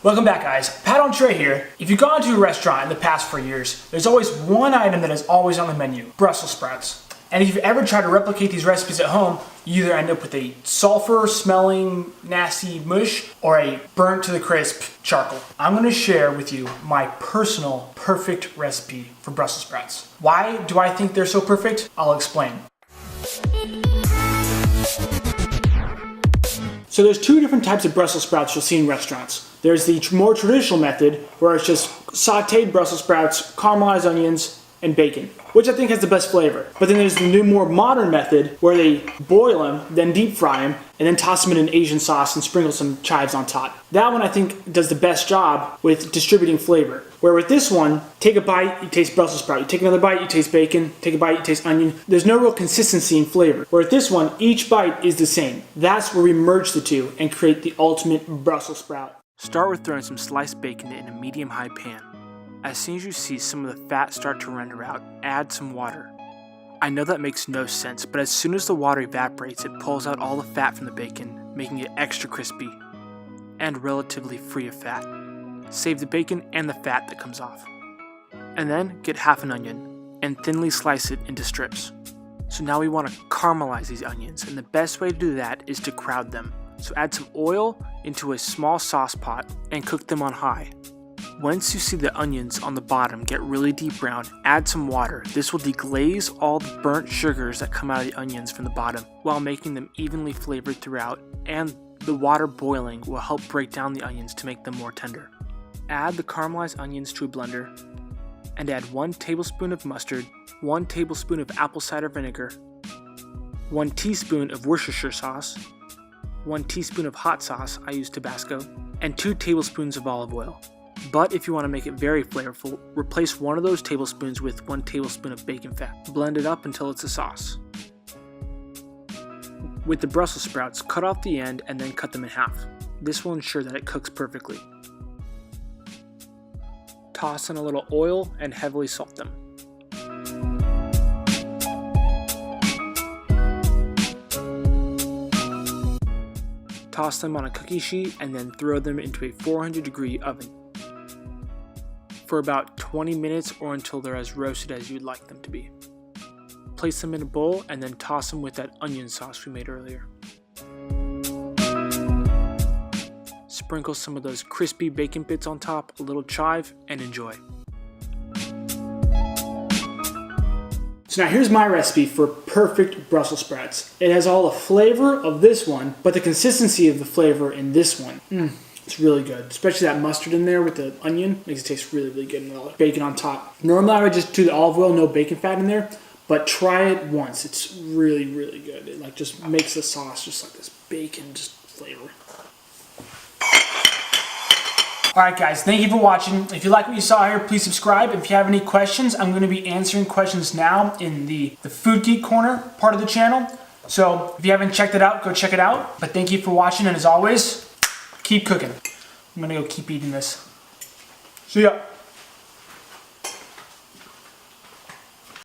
Welcome back, guys. Pat on Tray here. If you've gone to a restaurant in the past 4 years, there's always one item that is always on the menu: Brussels sprouts. And if you've ever tried to replicate these recipes at home, you either end up with a sulfur-smelling, nasty mush or a burnt to the crisp charcoal. I'm going to share with you my personal perfect recipe for Brussels sprouts. Why do I think they're so perfect? I'll explain. So there's two different types of Brussels sprouts you'll see in restaurants. There's the more traditional method where it's just sauteed Brussels sprouts, caramelized onions, and bacon, which I think has the best flavor. But then there's the new, more modern method where they boil them, then deep fry them, and then toss them in an Asian sauce and sprinkle some chives on top. That one I think does the best job with distributing flavor. Where with this one, take a bite, you taste Brussels sprout. You take another bite, you taste bacon. Take a bite, you taste onion. There's no real consistency in flavor. Where with this one, each bite is the same. That's where we merge the two and create the ultimate Brussels sprout. Start with throwing some sliced bacon in a medium-high pan. As soon as you see some of the fat start to render out, add some water. I know that makes no sense, but as soon as the water evaporates, it pulls out all the fat from the bacon, making it extra crispy and relatively free of fat. Save the bacon and the fat that comes off. And then get half an onion and thinly slice it into strips. So now we want to caramelize these onions, and the best way to do that is to crowd them. So add some oil into a small sauce pot and cook them on high. Once you see the onions on the bottom get really deep brown, add some water. This will deglaze all the burnt sugars that come out of the onions from the bottom while making them evenly flavored throughout, and the water boiling will help break down the onions to make them more tender. Add the caramelized onions to a blender and add 1 tablespoon of mustard, 1 tablespoon of apple cider vinegar, 1 teaspoon of Worcestershire sauce, 1 teaspoon of hot sauce, I use Tabasco, and 2 tablespoons of olive oil. But if you want to make it very flavorful, replace one of those tablespoons with 1 tablespoon of bacon fat. Blend it up until it's a sauce. With the Brussels sprouts, cut off the end and then cut them in half. This will ensure that it cooks perfectly. Toss in a little oil and heavily salt them. Toss them on a cookie sheet and then throw them into a 400-degree oven for about 20 minutes or until they're as roasted as you'd like them to be. Place them in a bowl and then toss them with that onion sauce we made earlier. Sprinkle some of those crispy bacon bits on top, a little chive, and enjoy. So now here's my recipe for perfect Brussels sprouts. It has all the flavor of this one, but the consistency of the flavor in this one. It's really good, especially that mustard in there with the onion. Makes it taste really, really good, and the bacon on top. Normally I would just do the olive oil, no bacon fat in there, but try it once. It's really, really good. It just makes the sauce just like this bacon just flavor. Alright guys, thank you for watching. If you like what you saw here, please subscribe. If you have any questions, I'm going to be answering questions now in the Food Geek Corner part of the channel. So if you haven't checked it out, go check it out. But thank you for watching, and as always, keep cooking. I'm going to go keep eating this. See ya.